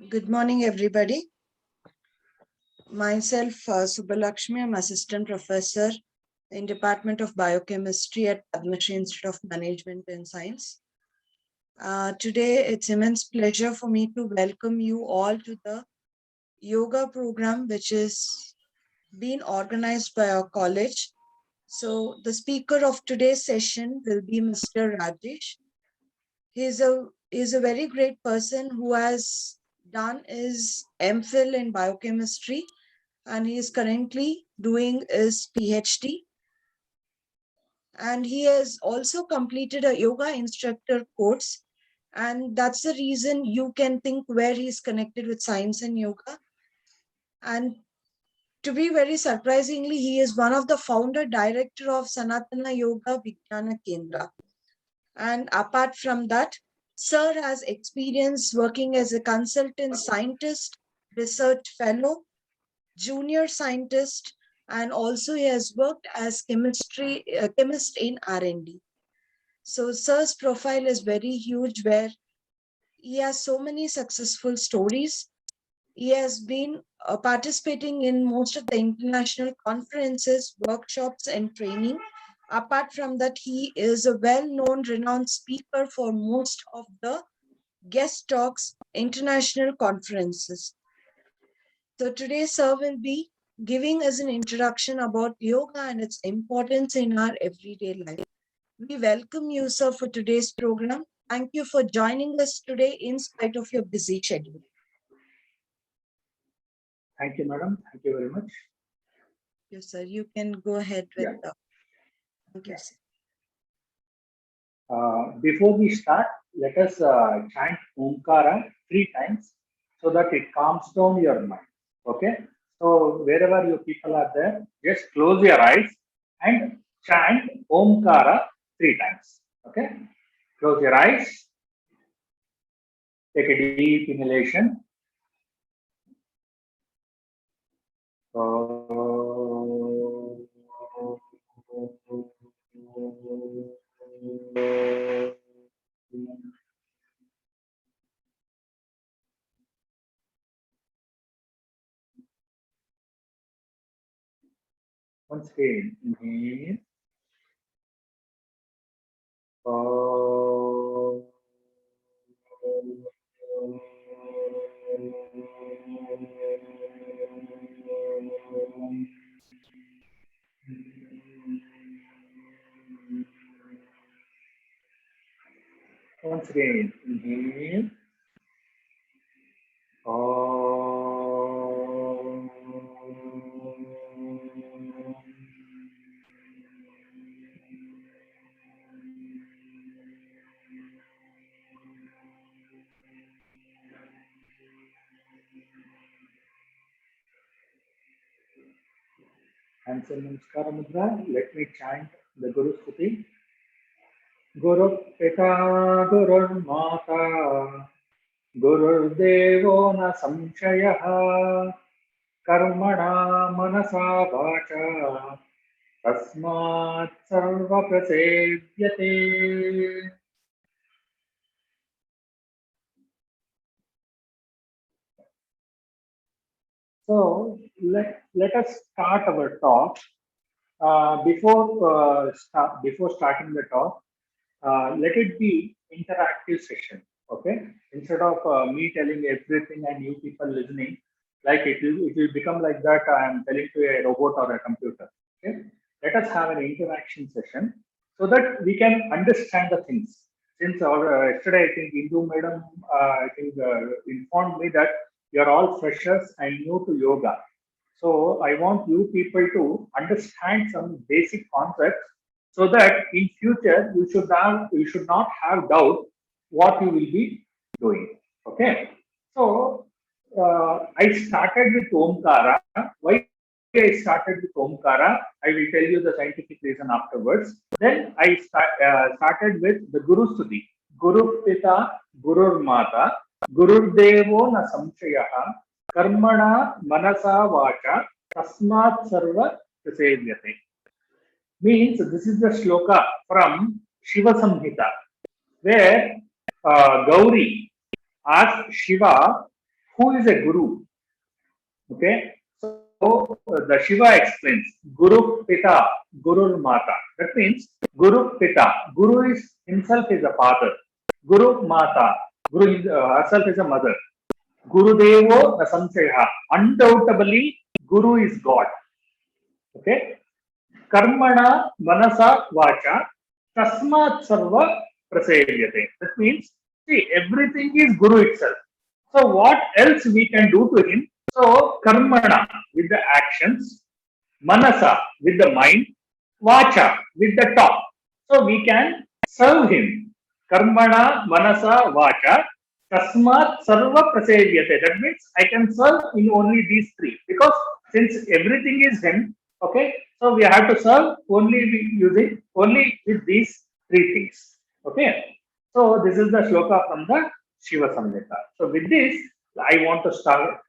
Good morning, everybody. Myself, Subbalakshmi, I'm Assistant Professor in Department of Biochemistry at Padma Shri Institute of Management and Science. Today, it's immense pleasure for me to welcome you all to the yoga program, which is being organized by our college. So, the speaker of today's session will be Mr. Rajesh. He's a very great person who has done his MPhil in biochemistry, and he is currently doing his PhD. And he has also completed a yoga instructor course. And that's the reason you can think where he is connected with science and yoga. And to be very surprisingly, he is one of the founder director of Sanatana Yoga Vijnana Kendra. And apart from that, Sir has experience working as a consultant scientist, research fellow, junior scientist, and also he has worked as chemist in R&D. So Sir's profile is very huge, where he has so many successful stories. He has been participating in most of the international conferences, workshops, and training. Apart from that, he is a well-known, renowned speaker for most of the guest talks, international conferences. So today, Sir will be giving us an introduction about yoga and its importance in our everyday life. We welcome you, sir, for today's program. Thank you for joining us today in spite of your busy schedule. Thank you, madam. Thank you very much. Yes, sir. You can go ahead with the. Thank you, sir. Before we start, let us chant Omkara 3 times so that it calms down your mind. Okay? So, wherever you people are there, just close your eyes and chant Omkara 3 times. Okay? Close your eyes. Take a deep inhalation. Once again, inhale. Once again, inhale. Hands and Namaskara Mudra. Let me chant the Guru Stuti. Guru Pita Guru Mata Guru Devo Na Samshayah Karmana Manasa Vacha Tasmat Sarva Prasedyate. So let us start our talk. Before starting the talk, let it be interactive session. Okay, instead of me telling everything and you people listening, like it will become like that. I am telling to a robot or a computer. Okay, let us have an interaction session so that we can understand the things. Since yesterday, I think Indu madam, informed me that you are all freshers and new to yoga. So I want you people to understand some basic concepts so that in future you should not have doubt what you will be doing. Okay. So I started with Omkara. Why I started with Omkara? I will tell you the scientific reason afterwards. Then started with the Guru Stuti. Guru Pita, Gurur Mata, Gurur Devo na Samshayah, Karmana Manasa Vacha, Tasmat Sarva Prasedyate. Means this is the shloka from Shiva Samhita, where Gauri asked Shiva who is a guru? Okay, so the Shiva explains Guru Pita, Guru Mata. That means Guru Pita, Guru is himself is a father. Guru Mata, Guru herself is a mother. Guru Devo Nasamsaya. Undoubtedly, Guru is God. Okay, Karmana Manasa Vacha Tasmat Sarva Prasevyate. That means, see, everything is Guru itself. So, what else we can do to him? So, Karmana with the actions, Manasa with the mind, Vacha with the talk. So, we can serve him. Karmana Manasa Vacha Tasmat Sarva Prasevyate. That means I can serve in only these three because since everything is him, okay, so we have to serve only using only with these three things. Okay. So this is the shloka from the Shiva Samhita. So with this, I want to start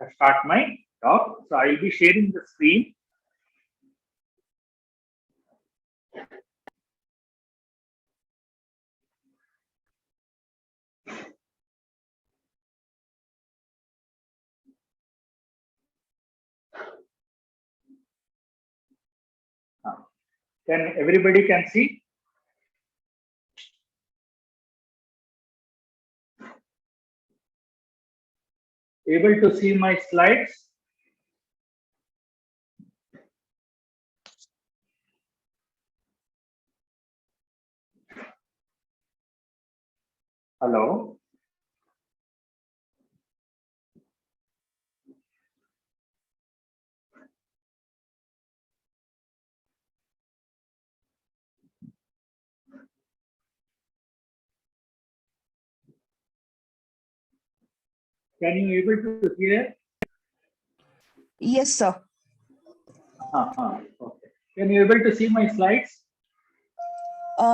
my talk. So I will be sharing the screen. Can everybody can see? Able to see my slides? Hello? Can you able to hear? Yes, sir. Okay. Can you able to see my slides?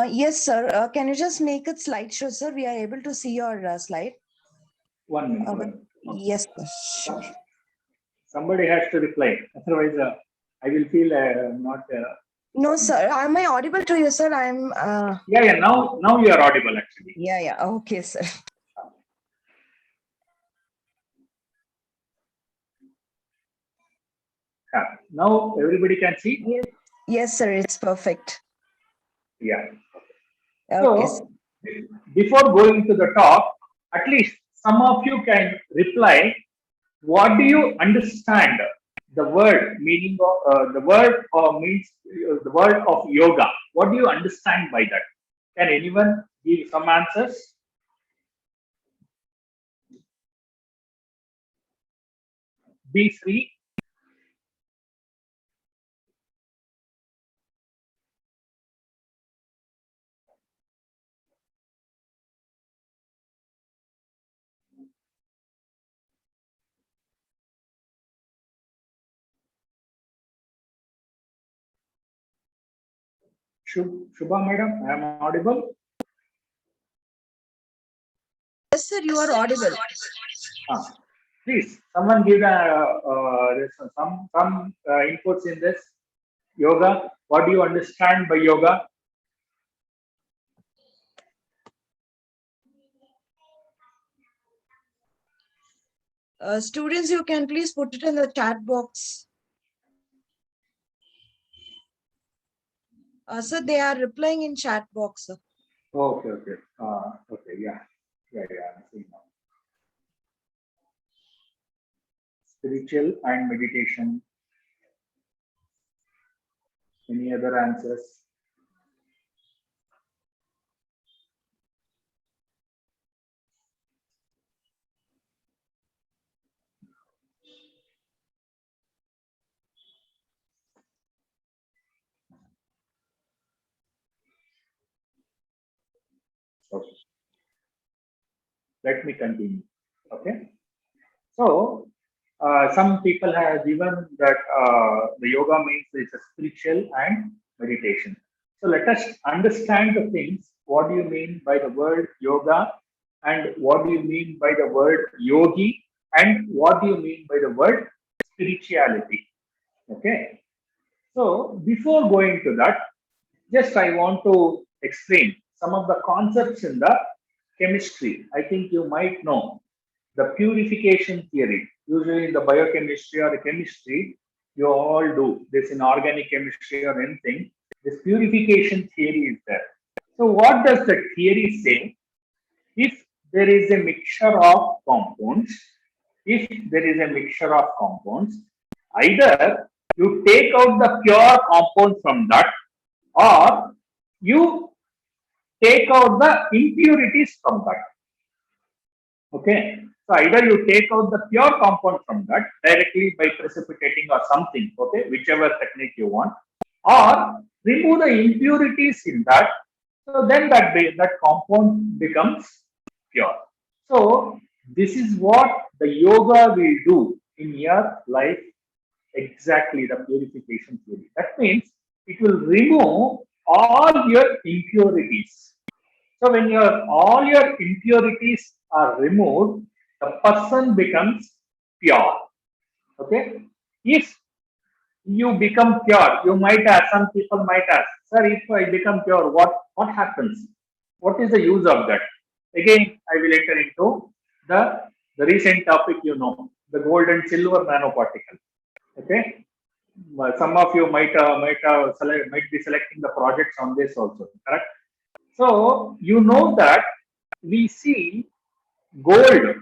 Yes, sir. Can you just make it slideshow, sir? We are able to see your slide. 1 minute. Okay. Yes, sir. Sure. Somebody has to reply. Otherwise, I will feel not. No, sir. Am I audible to you, sir? I'm. Yeah. Now you are audible actually. Yeah. Okay, sir. Yeah. Now everybody can see. Yes, sir. It's perfect. Yeah. Okay. So before going to the talk, at least some of you can reply. What do you understand? The word meaning of the word or means the word of yoga. What do you understand by that? Can anyone give some answers? Be free. Shubha madam, I am audible. Yes, sir. You are audible. Please, someone give some inputs in this yoga. What do you understand by yoga? Students, you can please put it in the chat box. Sir, they are replying in chat box, sir. Okay. Okay. Yeah. I see now. Spiritual and meditation. Any other answers? Okay. Let me continue. Okay. So, some people have given that the yoga means it's a spiritual and meditation. So, let us understand the things. What do you mean by the word yoga? And what do you mean by the word yogi? And what do you mean by the word spirituality? Okay. So, before going to that, just I want to explain some of the concepts in the chemistry. I think you might know. the purification theory. Usually in the biochemistry or chemistry, you all do this in organic chemistry or anything. This purification theory is there. So what does the theory say? If there is a mixture of compounds, if there is a mixture of compounds, either you take out the pure compound from that, or you take out the impurities from that. Okay. So either you take out the pure compound from that directly by precipitating or something, okay, whichever technique you want, or remove the impurities in that. So then that compound becomes pure. So this is what the yoga will do in your life, exactly the purification theory. That means it will remove all your impurities. So when all your impurities are removed, the person becomes pure. Okay. If you become pure, you might ask, some people might ask, sir, if I become pure, what happens? What is the use of that? Again, I will enter into the recent topic, the gold and silver nanoparticle. Okay. Some of you might be selecting the projects on this also, correct? So you know that we see gold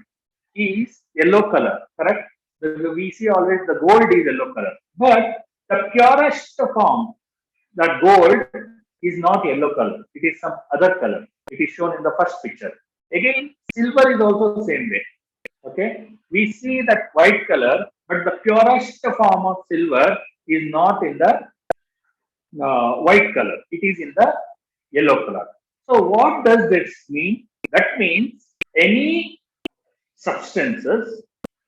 is yellow color, correct? We see always the gold is yellow color, but the purest form, that gold is not yellow color. It is some other color. It is shown in the first picture. Again, silver is also the same way. Okay, we see that white color, but the purest form of silver is not in the white color. It is in the yellow color. So what does this mean? That means any substances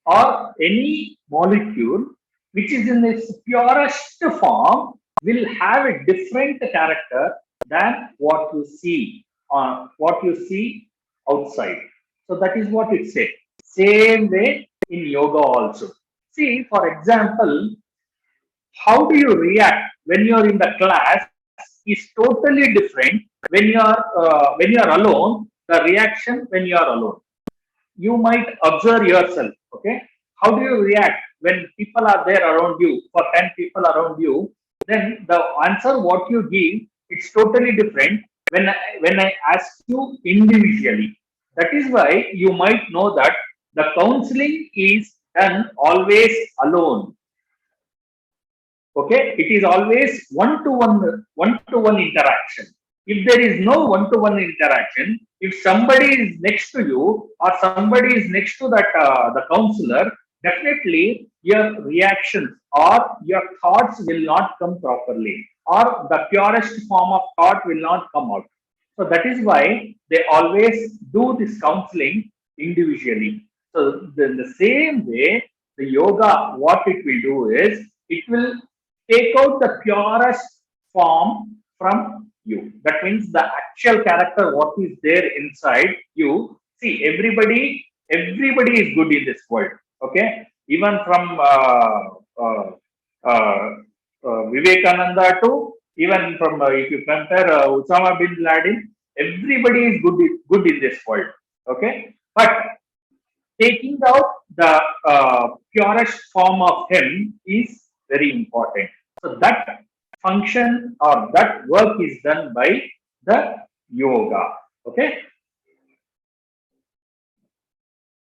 or any molecule which is in its purest form will have a different character than what you see outside. So that is what it says. Same way in yoga also. See, for example, how do you react when you're in the class is totally different when you're alone. The reaction when you are alone, you might observe yourself. Okay, how do you react when people are there around you, for 10 people around you? Then the answer what you give, it's totally different when I ask you individually. That is why you might know that the counseling is done always alone. Okay, it is always one to one interaction. If there is no one-to-one interaction, if somebody is next to you or somebody is next to that the counselor, definitely your reactions or your thoughts will not come properly, or the purest form of thought will not come out. So that is why they always do this counseling individually. So in the same way, the yoga, what it will do is, it will take out the purest form from you. That means the actual character, what is there inside you. See, everybody is good in this world. Okay, even from uh, uh, Vivekananda to, even from if you compare Osama bin Laden, everybody is good in this world. Okay, but taking out the purest form of him is very important. So that function or that work is done by the yoga. Okay.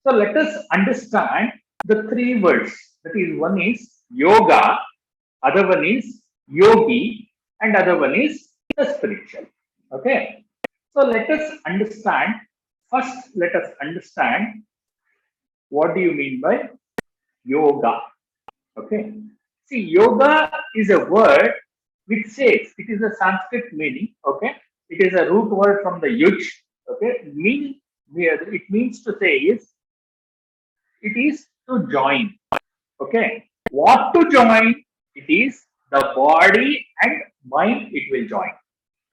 So let us understand the three words. That is, one is yoga, other one is yogi, and other one is the spiritual. Okay. So let us understand. First, let us understand what do you mean by yoga. Okay. See, yoga is a word which says, it is a Sanskrit meaning. Okay. It is a root word from the yuj. Okay. It means to say is, it is to join. Okay. What to join? It is the body and mind, it will join.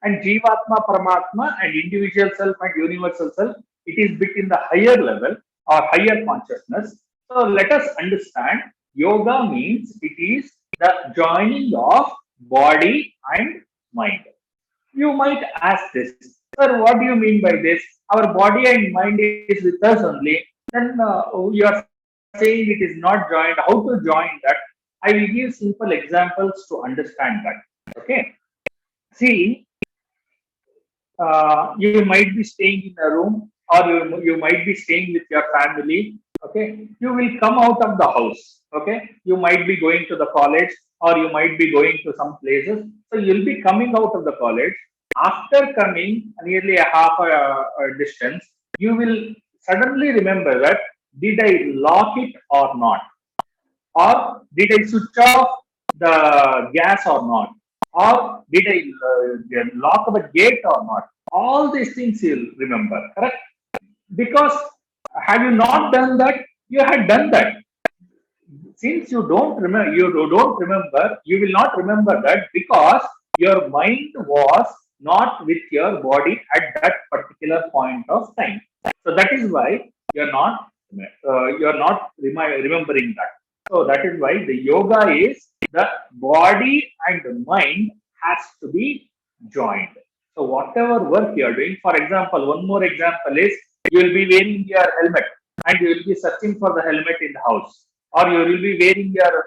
And Jivatma, Paramatma, and individual self and universal self, it is between the higher level or higher consciousness. So let us understand, yoga means it is the joining of body and mind. You might ask this, sir, what do you mean by this? Our body and mind is with us only. then you are saying it is not joined. How to join that? I will give simple examples to understand that. Okay. See, you might be staying in a room, or you might be staying with your family. Okay. You will come out of the house. Okay. You might be going to the college, or you might be going to some places. So you'll be coming out of the college. After coming nearly a half a distance, you will suddenly remember that did I lock it or not? Or did I switch off the gas or not? Or did I lock the gate or not? All these things you'll remember, correct? Because have you not done that? You had done that. Since you don't remember, you will not remember that because your mind was not with your body at that particular point of time. So that is why you're not remembering that. So that is why the yoga is the body and mind has to be joined. So whatever work you are doing, for example, one more example is you will be wearing your helmet and you will be searching for the helmet in the house, or you will be wearing your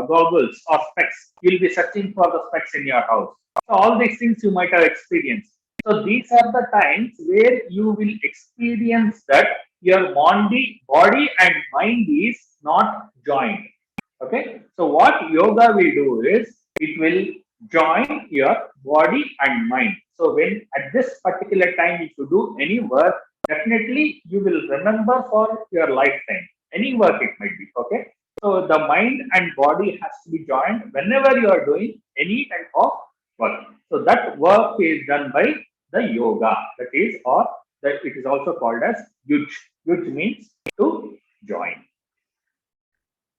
goggles or specs. You will be searching for the specs in your house. So all these things you might have experienced. So these are the times where you will experience that your body and mind is not joined. Okay. So what yoga will do is it will join your body and mind. So when at this particular time, if you do any work, definitely you will remember for your lifetime. Any work it might be. Okay. So the mind and body has to be joined whenever you are doing any type of work. So that work is done by the yoga. That is, or that it is also called as yuj. Yuj means to join.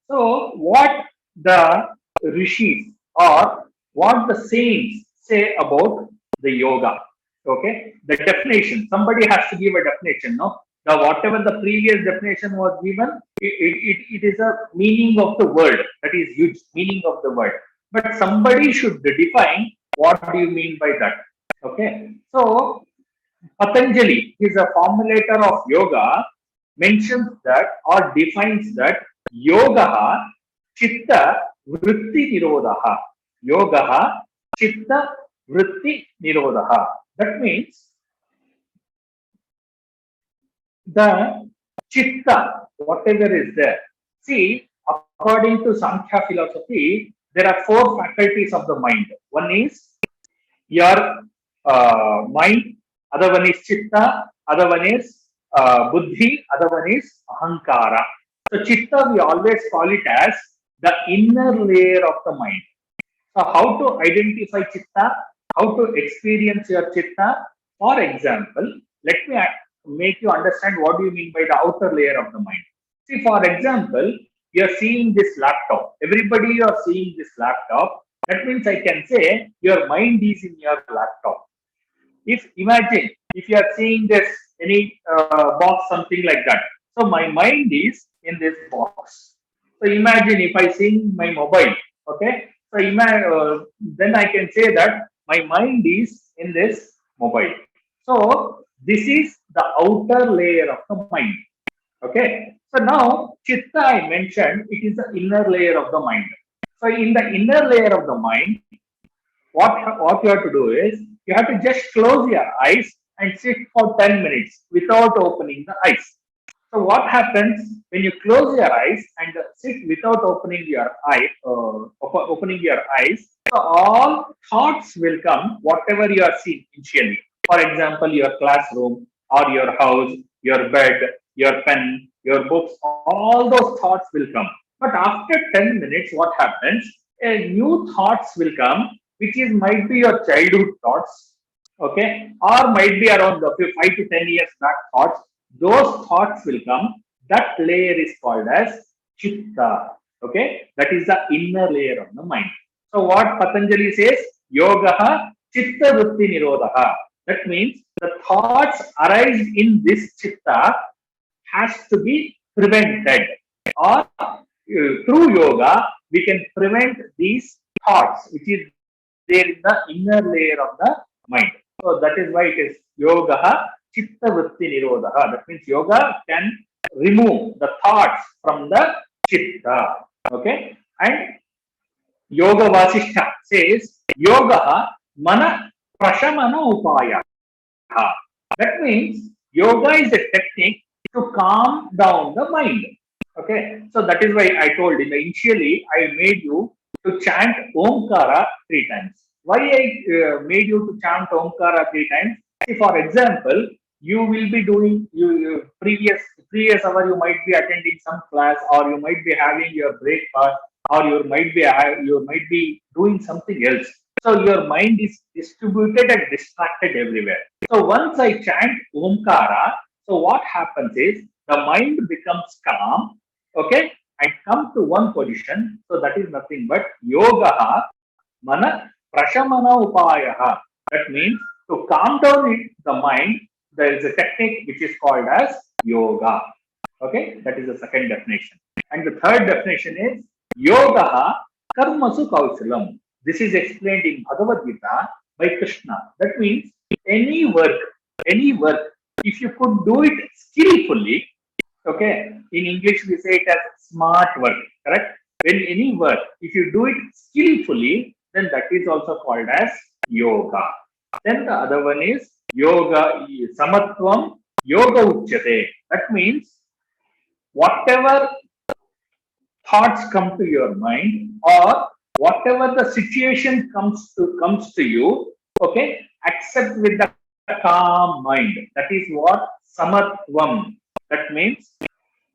So, what the rishis or what the saints say about the yoga? Okay, the definition. Somebody has to give a definition. No, the whatever the previous definition was given, it is a meaning of the word. That is huge meaning of the word. But somebody should define what do you mean by that. Okay, so Patanjali is a formulator of yoga, mentions that or defines that yoga chitta vritti nirodha. Yoga chitta vritti nirodha. That means the chitta, whatever is there. See, according to Sankhya philosophy, there are four faculties of the mind. One is your mind, other one is chitta, other one is buddhi, other one is ahankara. So chitta we always call it as the inner layer of the mind. So how to identify chitta, how to experience your chitta? For example, let me make you understand what do you mean by the outer layer of the mind. See, for example, you are seeing this laptop. Everybody are seeing this laptop. That means I can say your mind is in your laptop. If imagine if you are seeing this any box, something like that. So my mind is in this box. So imagine if I sing my mobile, okay. So then I can say that my mind is in this mobile. So this is the outer layer of the mind. Okay. So now chitta I mentioned it is the inner layer of the mind. So in the inner layer of the mind, what you have to do is you have to just close your eyes and sit for 10 minutes without opening the eyes. So what happens when you close your eyes and sit without opening your eyes? So all thoughts will come, whatever you are seeing initially. For example, your classroom or your house, your bed, your pen, your books, all those thoughts will come. But after 10 minutes, what happens? A new thoughts will come, which is might be your childhood thoughts, okay, or might be around the 5 to 10 years back thoughts. Those thoughts will come. That layer is called as chitta. Okay, that is the inner layer of the mind. So what Patanjali says, yoga chitta vritti nirodha. That means the thoughts arise in this chitta has to be prevented, or through yoga we can prevent these thoughts which is there in the inner layer of the mind. So that is why it is yoga chitta vritti nirodha. That means yoga can remove the thoughts from the chitta. Okay, and Yoga Vasishtha says yoga mana prashamana upaya. That means yoga is a technique to calm down the mind. Okay, so that is why I told initially I made you to chant Omkara 3 times. Why I made you to chant Omkara 3 times? See, for example, you will be doing previous hour you might be attending some class, or you might be having your breakfast, or you might be doing something else. So your mind is distributed and distracted everywhere. So once I chant Omkara, so what happens is the mind becomes calm, okay, and come to one position. So that is nothing but yoga mana prashamana upayaha. That means to calm down the mind, there is a technique which is called as yoga. Okay, that is the second definition. And the third definition is yoga karmasu kausalam. This is explained in Bhagavad Gita by Krishna. That means any work, if you could do it skillfully, okay, in English we say it as smart work, correct? When any work, if you do it skillfully, then that is also called as yoga. Then the other one is yoga, samatvam, yoga uchyate. That means whatever thoughts come to your mind, or whatever the situation comes to you, okay, accept with the calm mind. That is what samatvam. That means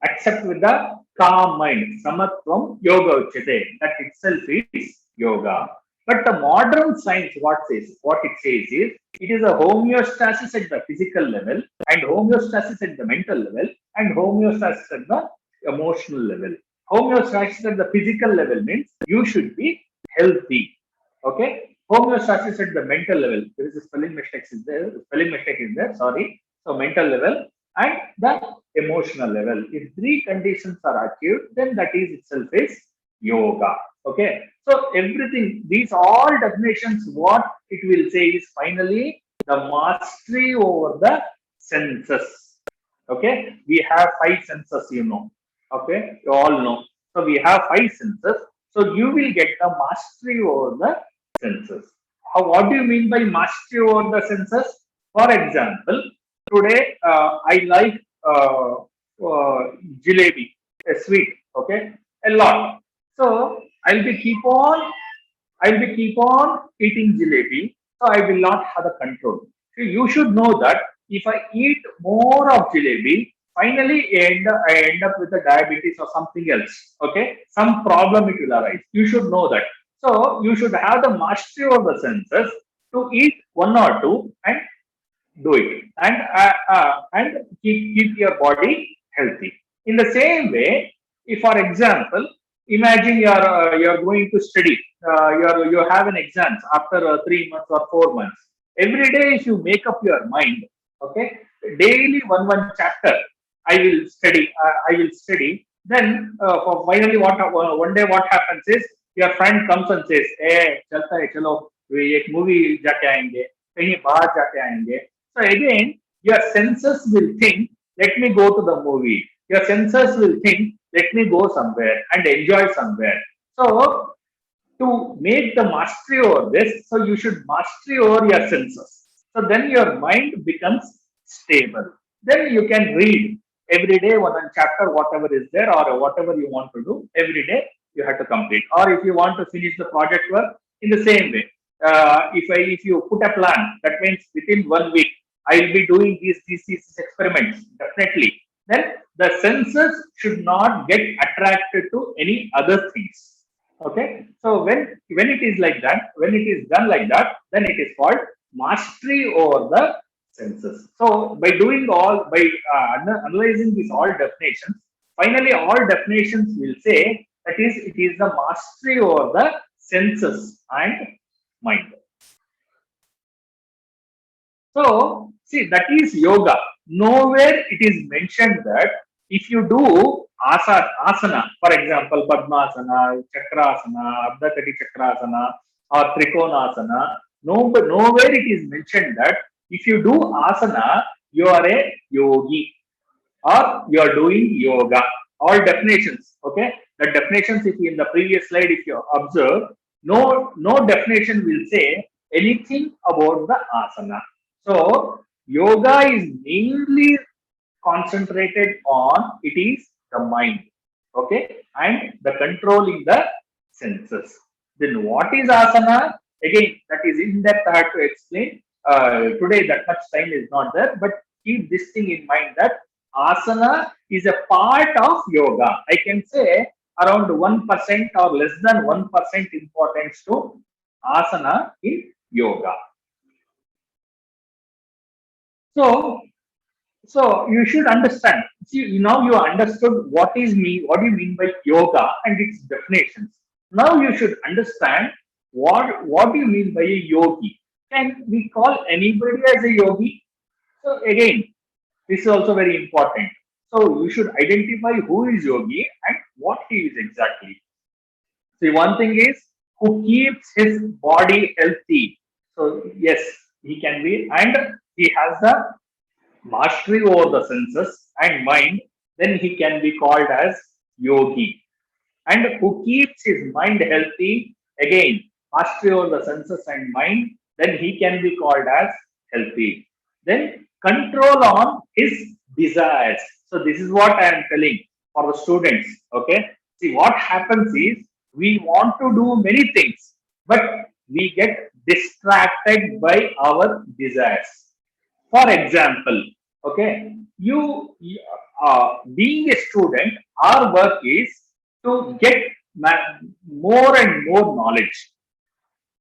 accept with the calm mind. Samatvam yoga uchyate. That itself is yoga. But the modern science, what it says is, it is a homeostasis at the physical level, and homeostasis at the mental level, and homeostasis at the emotional level. Homeostasis at the physical level means you should be healthy. Okay. Homeostasis at the mental level. There is a spelling mistake is there. Sorry. So mental level and the emotional level. If 3 conditions are achieved, then that is itself is yoga. Okay. So everything, these all definitions, what it will say is finally the mastery over the senses. Okay. We have 5 senses, you know. Okay. You all know. So we have 5 senses. So you will get the mastery over the senses. What do you mean by mastery over the senses? For example, today I like jalebi, a sweet, okay, a lot. So I'll be keep on eating jalebi. So I will not have the control. So you should know that if I eat more of jalebi, finally I end up with a diabetes or something else. Okay, some problem it will arise. You should know that. So you should have the mastery of the senses to eat 1 or 2 and do it, and keep your body healthy. In the same way, if for example, imagine you're going to study, you have an exams after 3 months or 4 months. Every day, if you make up your mind, okay, daily one chapter, I will study. Then for finally, one day what happens is your friend comes and says, "Hey, चलता है, चलो, एक movie जाके आएंगे, कहीं बाहर जाके आएंगे." So again, your senses will think, "Let me go to the movie." Your senses will think, "Let me go somewhere and enjoy somewhere." So to make the mastery over this, so you should mastery over your senses. So then your mind becomes stable. Then you can read every day 1 chapter, whatever is there, or whatever you want to do every day, you have to complete. Or if you want to finish the project work, in the same way, if you put a plan, that means within 1 week I will be doing these experiments definitely. Then the senses should not get attracted to any other things. Okay, so when it is like that, when it is done like that, then it is called mastery over the senses. So by analyzing these all definitions, finally all definitions will say that is it is the mastery over the senses and mind. So see, that is yoga. Nowhere it is mentioned that if you do asana, for example, Padmasana, Chakrasana, Ardhakati Chakrasana, or Trikonasana, nowhere it is mentioned that if you do asana, you are a yogi. or you are doing yoga. All definitions, okay? The definitions, if in the previous slide, if you observe, no definition will say anything about the asana. So yoga is mainly concentrated on it is the mind, okay, and the controlling the senses. Then what is asana? Again, that is in depth. I have to explain. Today, that much time is not there, but keep this thing in mind that asana is a part of yoga. I can say around 1% or less than 1% importance to asana in yoga. So, so you should understand. See, now you understood what do you mean by yoga and its definitions. Now you should understand what do you mean by a yogi. Can we call anybody as a yogi? So again, this is also very important. So you should identify who is yogi and what he is exactly. See, one thing is who keeps his body healthy. So yes, he can be, and he has the mastery over the senses and mind, then he can be called as yogi. And who keeps his mind healthy, again, mastery over the senses and mind, then he can be called as healthy. Then control on his desires. So this is what I am telling for the students. Okay. See, what happens is we want to do many things, but we get distracted by our desires. For example, okay, being a student, our work is to get more and more knowledge.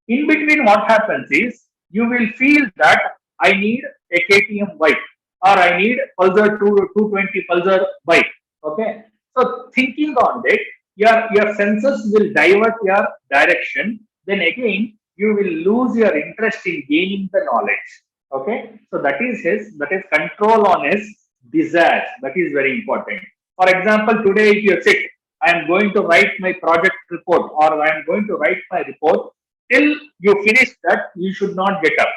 In between, what happens is you will feel that I need a KTM bike or I need Pulsar 220 Pulsar bike. Okay, so thinking on it, your senses will divert your direction. Then again, you will lose your interest in gaining the knowledge. Okay, so that is control on his desires. That is very important. For example, today if you sit, I am going to write my project report or I am going to write my report. Till you finish that, you should not get up.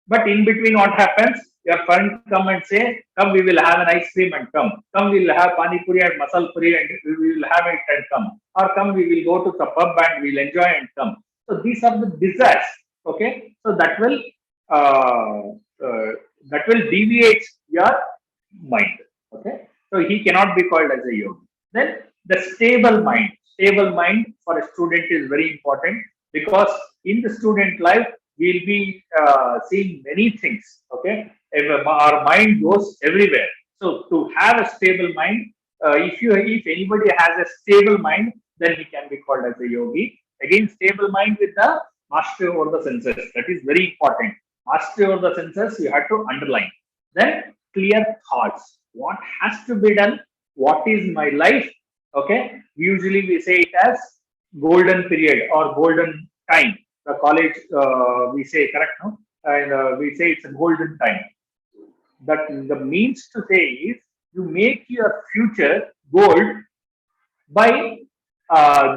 But in between, what happens? Your friend come and say, "Come, we will have an ice cream and come. Come, we will have pani puri and masal puri and we will have it and come. Or come, we will go to the pub and we'll enjoy and come." So these are the desires. Okay, so uh, uh, that will deviate your mind. Okay, so he cannot be called as a yogi. Then the stable mind for a student is very important because in the student life we'll be seeing many things. Okay, our mind goes everywhere. So to have a stable mind, if anybody has a stable mind, then he can be called as a yogi. Again, stable mind with the mastery over the senses. That is very important. Mastery over the senses, you have to underline. Then clear thoughts. What has to be done? What is my life? Okay. Usually we say it as golden period or golden time. The college we say correct, no? And we say it's a golden time. That the means to say is you make your future gold by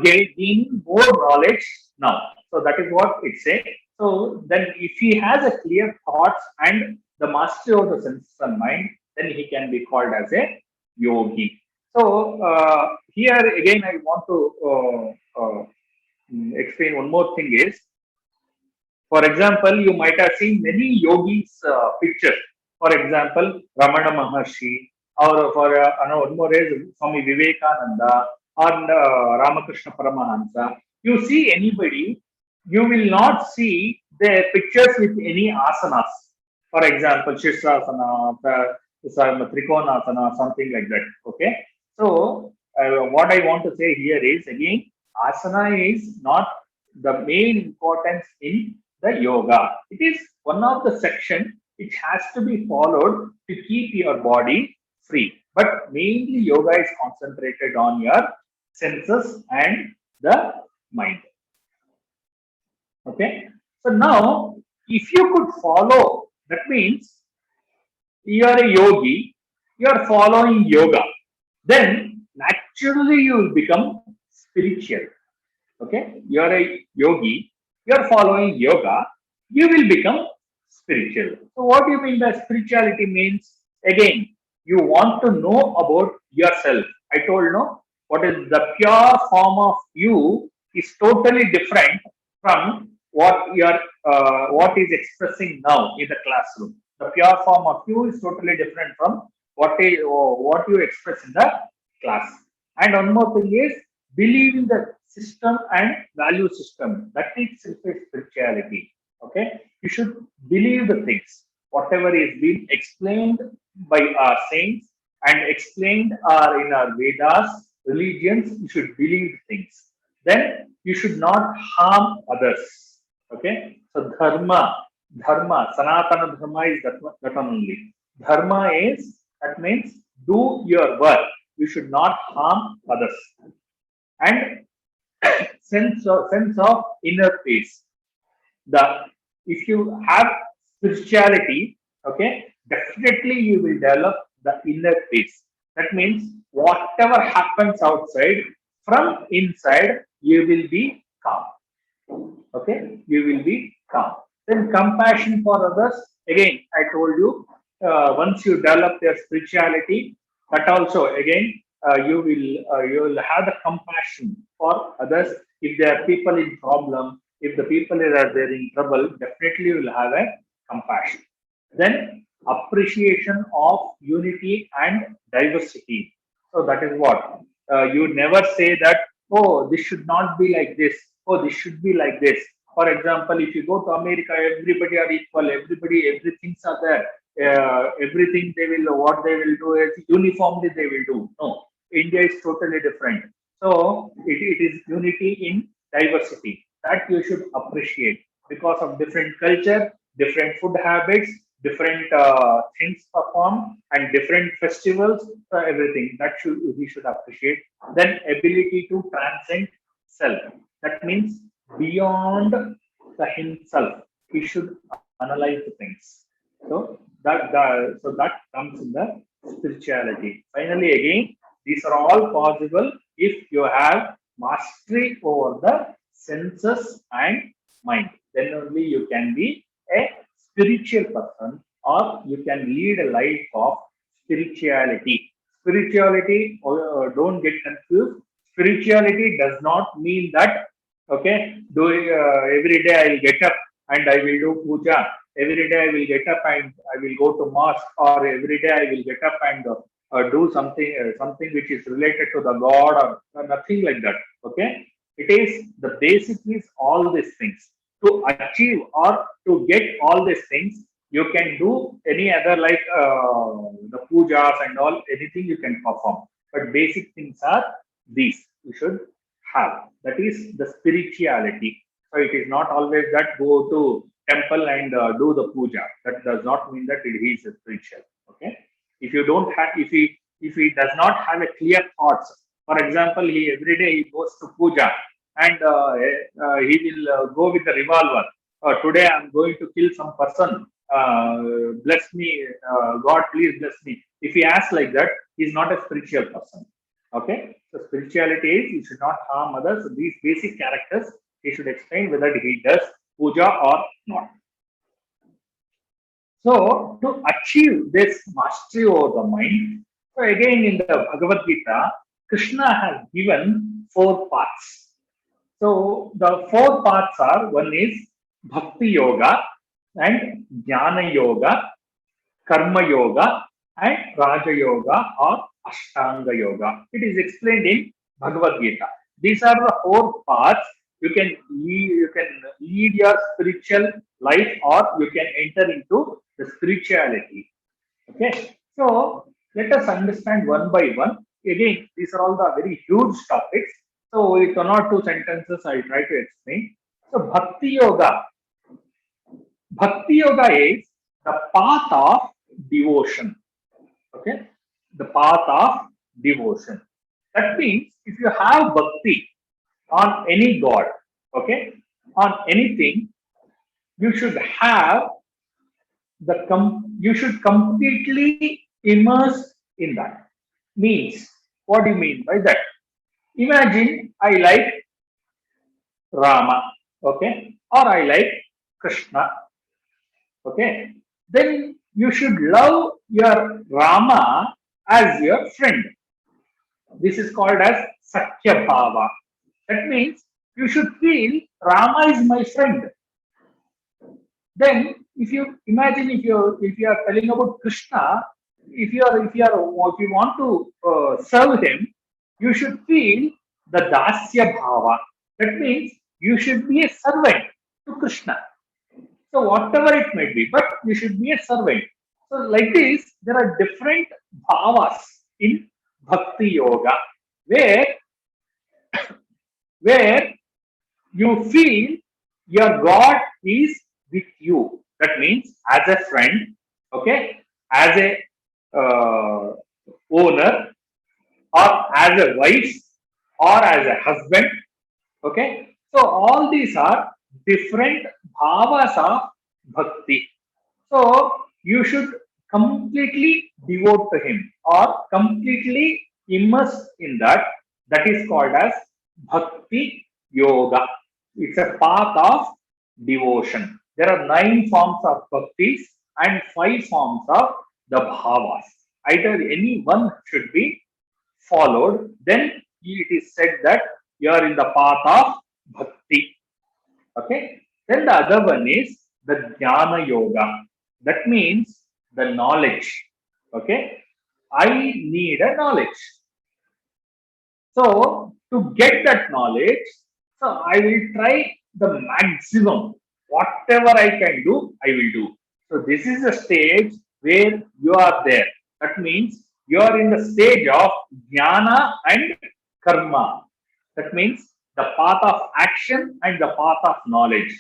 gaining more knowledge now. So that is what it says. So then, if he has a clear thoughts and the mastery of the senses and mind, then he can be called as a yogi. So here again, I want to explain one more thing is, for example, you might have seen many yogis pictures. For example, Ramana Maharshi, or for one more is Swami Vivekananda or Ramakrishna Paramahansa. You see anybody, you will not see their pictures with any asanas. For example, Shirshasana, Trikonasana, something like that. Okay. So, what I want to say here is again, asana is not the main importance in the yoga. It is one of the section which has to be followed to keep your body free. But mainly yoga is concentrated on your senses and the mind. Okay. So now, if you could follow, that means you are a yogi, you are following yoga, then naturally you will become spiritual. Okay, you are a yogi, you are following yoga, you will become spiritual. So, what do you mean by spirituality means? Again, you want to know about yourself. I told no, what is the pure form of you is totally different from what is expressing now in the classroom. The pure form of you is totally different from what you express in the class. And one more thing is believe in the system and value system. That is spirituality. Okay, you should believe the things whatever is being explained by our saints and explained are in our Vedas, religions. You should believe things. Then you should not harm others. Okay, so dharma, sanatana dharma is that one only. Dharma is that means do your work. You should not harm others. And sense of inner peace. The if you have spirituality, okay, definitely you will develop the inner peace. That means whatever happens outside, from inside you will be calm. Okay, you will be calm. Then compassion for others, again I told you, once you develop your spirituality, that also again you will have the compassion for others. If there are people in problem, if the people are there in trouble, definitely you will have a compassion. Then appreciation of unity and diversity. So that is what you never say that, oh, this should not be like this, oh, this should be like this. For example, if you go to America, everybody are equal, everything's are there. Everything they will, what they will do is uniformly they will do. No, India is totally different. So it is unity in diversity that you should appreciate because of different culture, different food habits, different things performed, and different festivals. Everything that should we should appreciate. Then ability to transcend self. That means beyond the himself, he should analyze the things. So that comes in the spirituality. Finally, again, these are all possible if you have mastery over the senses and mind. Then only you can be a spiritual person, or you can lead a life of spirituality. Spirituality, don't get confused. Spirituality does not mean that, okay, do every day I will get up and I will do puja. Every day I will get up and I will go to mosque, or every day I will get up and do something which is related to the God, or nothing like that. Okay, it is the basic is all these things. To achieve or to get all these things, you can do any other like the pujas and all, anything you can perform. But basic things are these you should have. That is the spirituality. So it is not always that go to temple and do the puja. That does not mean that he is spiritual. Okay, if you don't have, if he does not have a clear thoughts, for example, he every day he goes to puja and he will go with the revolver. Today I'm going to kill some person. Bless me, God, please bless me. If he asks like that, he's not a spiritual person. Okay, so spirituality is you should not harm others. These basic characters he should explain whether he does puja or not. So to achieve this mastery over the mind, so again in the Bhagavad Gita, Krishna has given 4 paths. So the 4 paths are, one is Bhakti Yoga and Jnana Yoga, Karma Yoga and Raja Yoga or Ashtanga Yoga. It is explained in Bhagavad Gita. These are the 4 paths you can lead your spiritual life, or you can enter into the spirituality. Okay, so let us understand one by one. Again, these are all the very huge topics. So with 1 or 2 sentences, I'll try to explain. So Bhakti Yoga. Bhakti Yoga is the path of devotion. Okay, the path of devotion. That means if you have bhakti on any god, okay, on anything, you should have you should completely immerse in that. Means, what do you mean by that? Imagine I like Rama, okay, or I like Krishna, okay. Then you should love your Rama as your friend. This is called as Sakya Bhava. That means you should feel Rama is my friend. Then, if you imagine, if you are telling about Krishna, if you want to serve him, you should feel the Dasya Bhava. That means you should be a servant to Krishna. So whatever it may be, but you should be a servant. So like this, there are different bhavas in Bhakti Yoga, where where you feel your God is with you. That means as a friend, okay, as a owner, or as a wife, or as a husband, okay. So all these are different bhavas of bhakti. So you should completely devote to him or completely immerse in that. That is called as bhakti yoga. It's a path of devotion. There are 9 forms of bhaktis and 5 forms of the bhavas. Either any one should be followed, then it is said that you are in the path of bhakti. Okay. Then the other one is the jnana yoga. That means the knowledge. Okay. I need a knowledge. So to get that knowledge, so I will try the maximum. Whatever I can do, I will do. So this is a stage where you are there. That means you are in the stage of jnana and karma. That means the path of action and the path of knowledge.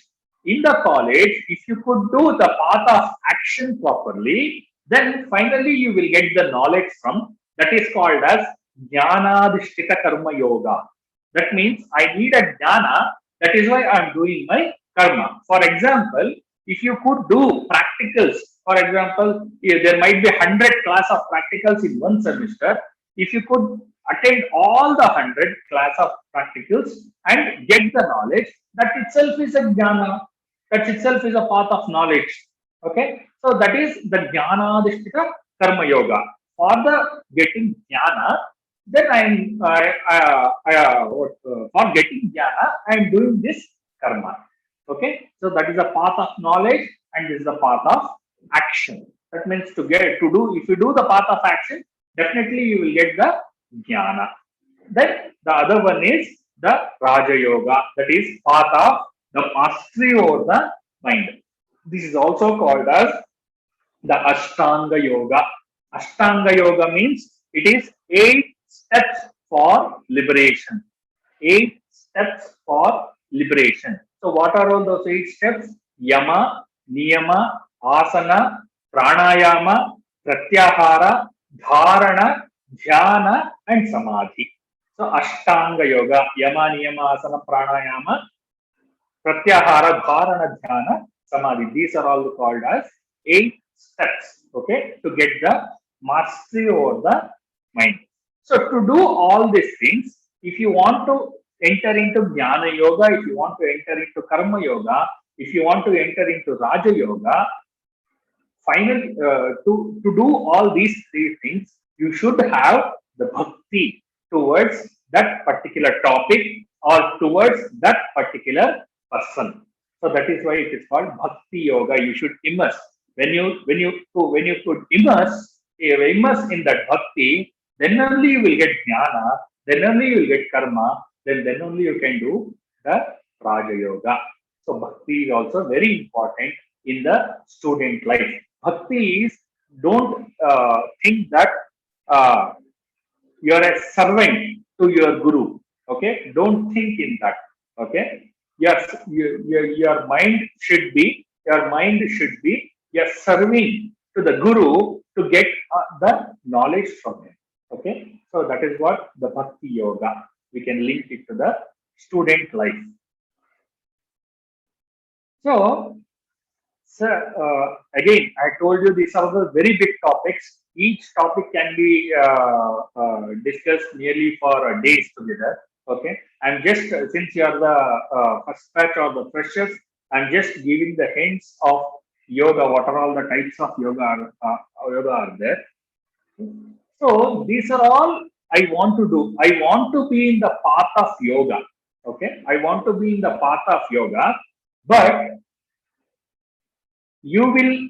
In the college, if you could do the path of action properly, then finally you will get the knowledge from that is called as Jnanadhishthita Karma Yoga. That means I need a jnana, that is why I am doing my karma. For example, if you could do practicals, for example, there might be 100 class of practicals in one semester. If you could attend all the 100 class of practicals and get the knowledge, that itself is a jnana. That itself is a path of knowledge. Okay, so that is the jnanadhishthita karma yoga. For the getting jnana, then for getting jnana, I am doing this karma. Okay, so that is a path of knowledge and this is the path of action. That means to do, if you do the path of action, definitely you will get the jnana. Then the other one is the Raja Yoga, that is path of the mastery over the mind. This is also called as the Ashtanga Yoga. Ashtanga Yoga means it is 8 steps for liberation. 8 steps for liberation. So, what are all those 8 steps? Yama, Niyama, Asana, Pranayama, Pratyahara, Dharana, Dhyana, and Samadhi. So, Ashtanga Yoga, Yama, Niyama, Asana, Pranayama, Pratyahara, Dharana, Dhyana, Samadhi. These are all called as 8 steps, okay, to get the mastery over the mind. So to do all these things, if you want to enter into Jnana Yoga, if you want to enter into Karma Yoga, if you want to enter into Raja Yoga, finally, to do all these 3 things, you should have the bhakti towards that particular topic or towards that particular person. So that is why it is called bhakti yoga. You should immerse. When you could immerse in that bhakti, then only you will get jnana, then only you will get karma, then only you can do the Raja Yoga. So bhakti is also very important in the student life. Bhakti is, don't think that you are a servant to your guru. Okay, don't think in that. Okay, yes, your mind should be you're serving to the guru to get the knowledge from him. Okay, so that is what the bhakti yoga. We can link it to the student life. So, sir, again, I told you these are the very big topics. Each topic can be discussed nearly for days together. Okay, I'm just since you are the first batch or the freshers, I'm just giving the hints of yoga. What are all the types of yoga are there? So these are all I want to do. I want to be in the path of yoga. Okay. I want to be in the path of yoga, but you will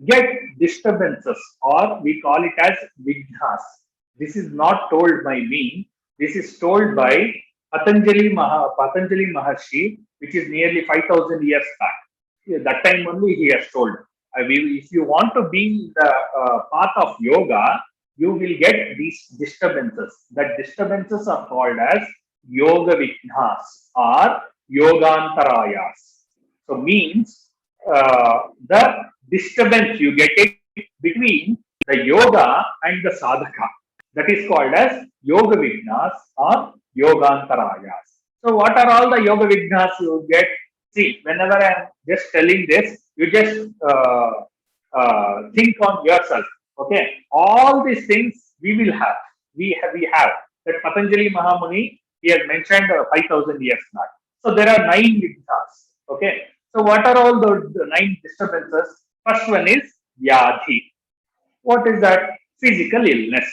get disturbances, or we call it as vighnas. This is not told by me. This is told by Patanjali Maharshi, which is nearly 5,000 years back. Yeah, that time only he has told. If you want to be in the path of yoga, you will get these disturbances. That disturbances are called as yoga vighnas or yogantarayas. So means the disturbance you get it between the yoga and the sadhaka. That is called as yoga vignas or yogantarayas. So what are all the yoga vignas you get? See, whenever I am just telling this, you just think on yourself. Okay, all these things we will have. We have that Patanjali Mahamuni he has mentioned 5,000 years back. So there are 9 vignas. Okay, so what are all the 9 disturbances? First one is Vyadhi. What is that? Physical illness.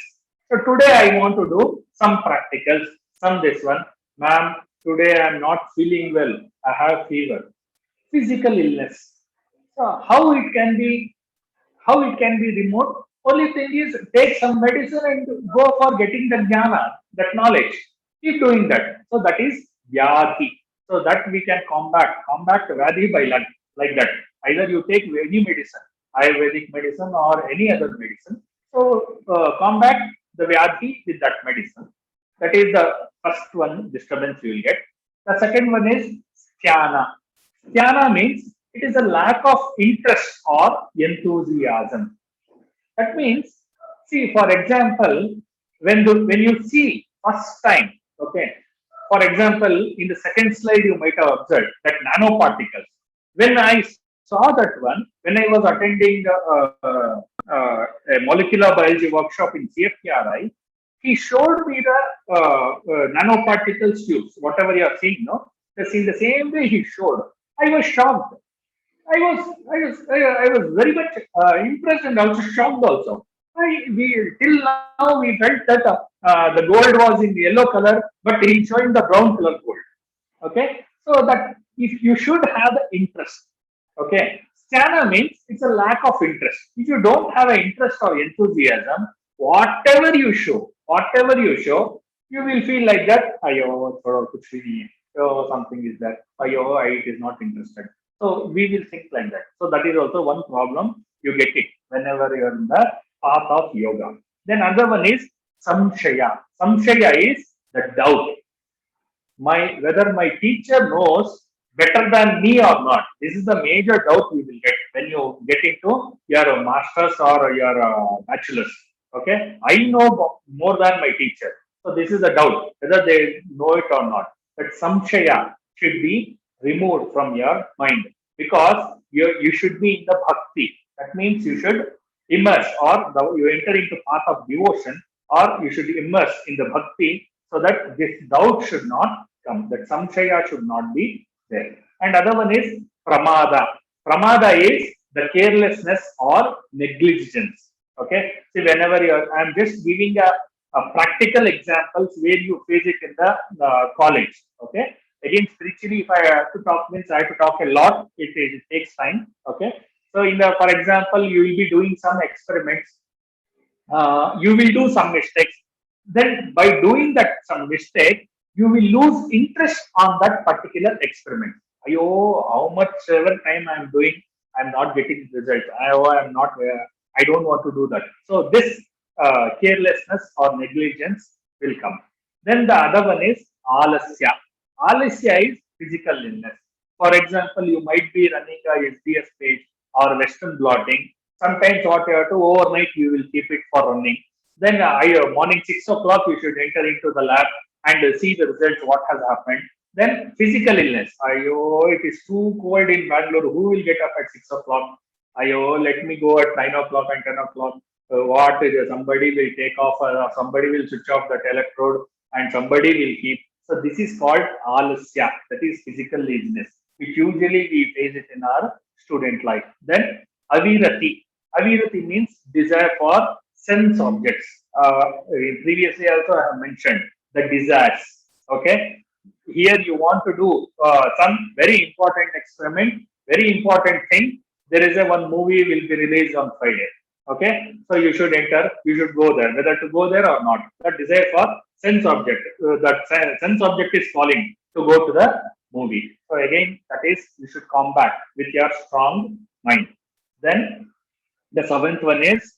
So today I want to do some practicals, some this one. Ma'am, today I am not feeling well. I have fever. Physical illness. So how it can be removed? Only thing is take some medicine and go for getting the jnana, that knowledge. Keep doing that. So that is vyadhi. So that we can combat vyadhi by like that. Either you take any medicine, Ayurvedic medicine or any other medicine. So combat the vyadhi with that medicine. That is the first one disturbance you will get. The second one is sthana. Sthana means it is a lack of interest or enthusiasm. That means, see, for example, when you see first time, okay, for example, in the second slide, you might have observed that nanoparticles. When I saw that one, when I was attending a molecular biology workshop in CFTRI, he showed me the nanoparticles tubes, whatever you are seeing, no? In the same way he showed. I was shocked. I was very much impressed and also shocked also. Till now we felt that the gold was in yellow color, but he's showing the brown color gold. Okay, so that if you should have the interest. Okay, scanner means it's a lack of interest. If you don't have an interest or enthusiasm, whatever you show, you will feel like that. Ayo, thoda kuch bhi nahi hai. Oh, something is that. Ayo, it is not interested. So we will think like that. So that is also one problem. You get it whenever you are in the path of yoga. Then another one is samshaya. Samshaya is the doubt. Whether my teacher knows better than me or not. This is the major doubt we will get when you get into your masters or your bachelors. Okay, I know more than my teacher. So this is a doubt whether they know it or not. But samshaya should be removed from your mind because you should be in the bhakti. That means you should immerse or you enter into path of devotion or you should immerse in the bhakti so that this doubt should not come. That samshaya should not be there. And other one is pramada. Pramada is the carelessness or negligence. Okay. See, whenever I'm just giving a practical examples where you face it in the college. Okay. Again, spiritually, if I have to talk, means I have to talk a lot. It takes time. Okay. So, for example, you will be doing some experiments. You will do some mistakes. Then, by doing that some mistake, you will lose interest on that particular experiment. Ayo, how much ever time I am doing, I am not getting result. I am not. I don't want to do that. So this carelessness or negligence will come. Then the other one is alasya. Alasya is physical illness. For example, you might be running a SDS page or Western blotting. Sometimes what you have to overnight, you will keep it for running. Then morning 6 o'clock, you should enter into the lab and see the results, what has happened. Then physical illness. Ayo, it is too cold in Bangalore. Who will get up at 6 o'clock? Ayo, let me go at 9 o'clock and 10 o'clock. What is it? Somebody will take off, somebody will switch off that electrode, and somebody will keep. So this is called alasya. That is physical laziness, which usually we face it in our student life. Then avirati. Avirati means desire for sense objects. previously also I have mentioned the desires. Okay, here you want to do some very important experiment, very important thing. There is a one movie will be released on Friday. Okay, so you should enter, you should go there, whether to go there or not. That desire for sense object, sense object is calling to go to the movie. So again, that is you should come back with your strong mind. Then the seventh one is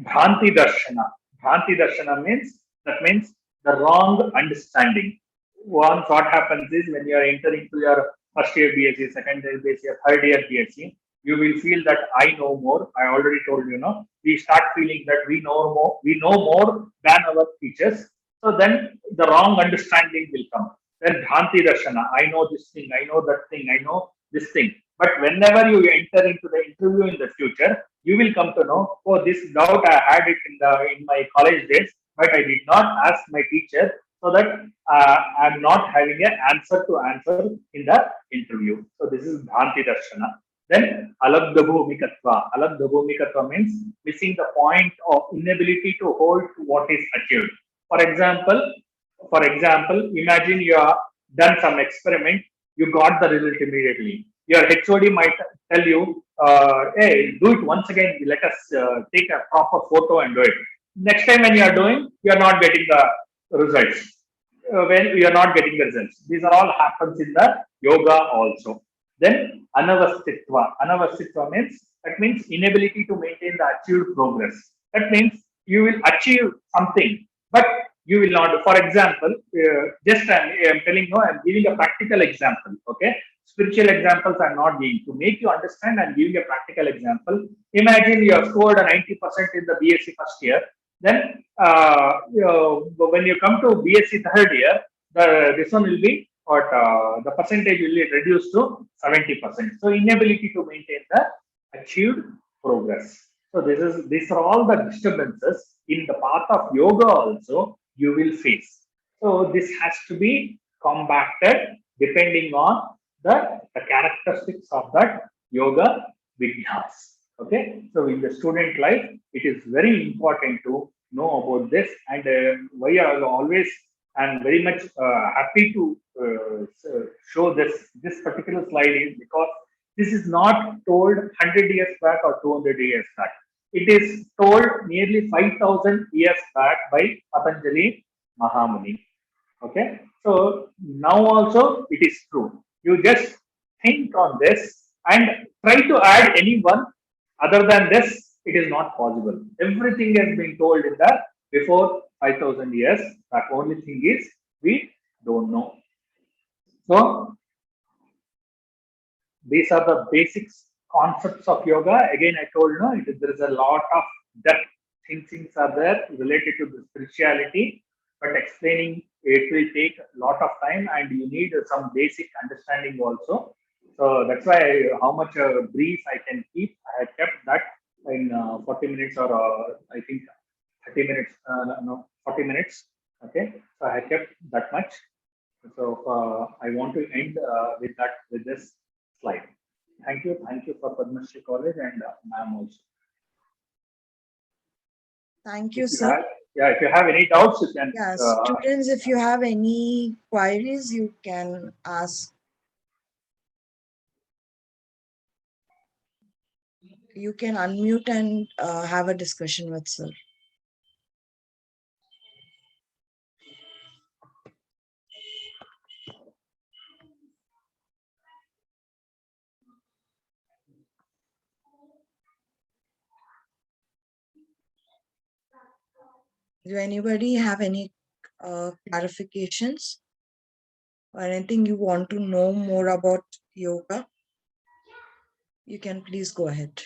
Bhranti Darshana. Bhranti Darshana means the wrong understanding. Once what happens is when you are entering to your first year BSc, second year BSc, third year BSc, you will feel that I know more. I already told you, no. We start feeling that we know more than our teachers. So then the wrong understanding will come. Then Bhranti Darshana, I know this thing, I know that thing, I know this thing. But whenever you enter into the interview in the future, you will come to know, oh, this doubt I had it in my college days, but I did not ask my teacher, so that I'm not having an answer to answer in the interview. So this is Bhranti Darshana. Then Alabdha Bhumikatva. Alabdha Bhumikatva means missing the point of inability to hold to what is achieved. For example, imagine you have done some experiment, you got the result immediately. Your HOD might tell you, hey, do it once again. Let us take a proper photo and do it. Next time when you are doing, you are not getting the results. When you are not getting the results. These are all happens in the yoga also. Then anavastitva. Anavastitva means inability to maintain the achieved progress. That means you will achieve something, but you will not. For example, just I'm telling you, I'm giving a practical example. Okay, spiritual examples I'm not giving. To make you understand, I'm giving a practical example. Imagine you have scored a 90% in the BSc first year. Then when you come to BSc third year, this one will be what the percentage will be reduced to 70%. So inability to maintain the achieved progress. So these are all the disturbances in the path of yoga also you will face. So this has to be combated depending on the characteristics of that yoga vigyas. Okay, so in the student life, it is very important to know about this, and why I always am very much happy to show this particular slide is because this is not told 100 years back or 200 years back. It is told nearly 5,000 years back by Patanjali Mahamuni. Okay, so now also it is true. You just think on this and try to add anyone other than this, it is not possible. Everything has been told in the before 5,000 years. The only thing is we don't know. So these are the basics concepts of yoga. Again, I told you, there is a lot of depth things are there related to the spirituality, but explaining it will take a lot of time, and you need some basic understanding also. So that's why how much brief I can keep. I have kept that in 40 minutes or I think 30 minutes, no, 40 minutes. Okay, so I have kept that much. So I want to end with this slide. Thank you for Padma Shri College and ma'am also. Thank you, sir. If you have any doubts, you can. Yeah, students, if you have any queries, you can ask. You can unmute and have a discussion with sir. Do anybody have any clarifications or anything you want to know more about yoga? You can please go ahead.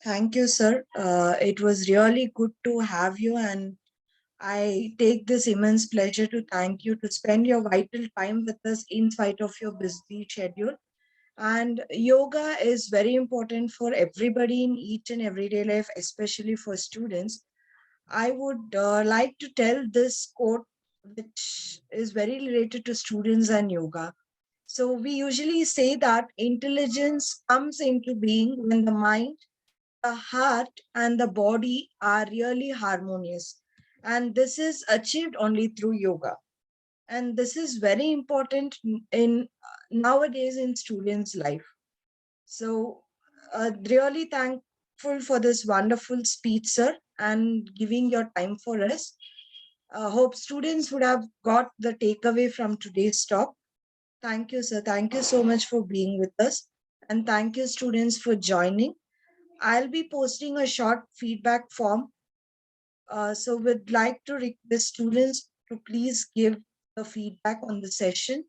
Thank you, sir. It was really good to have you, and I take this immense pleasure to thank you to spend your vital time with us in spite of your busy schedule. And yoga is very important for everybody in each and everyday life, especially for students. I would like to tell this quote which is very related to students and yoga. So we usually say that intelligence comes into being when the mind, the heart, and the body are really harmonious. And this is achieved only through yoga. And this is very important in nowadays in students' life. So really thankful for this wonderful speech, sir, and giving your time for us. Hope students would have got the takeaway from today's talk. Thank you, sir. Thank you so much for being with us. And thank you, students, for joining. I'll be posting a short feedback form. So we'd like to request students to please give the feedback on the session.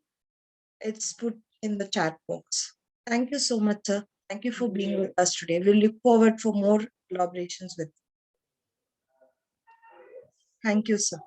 It's put in the chat box. Thank you so much, sir. Thank you for being with us today. We look forward for more collaborations with you. Thank you, sir.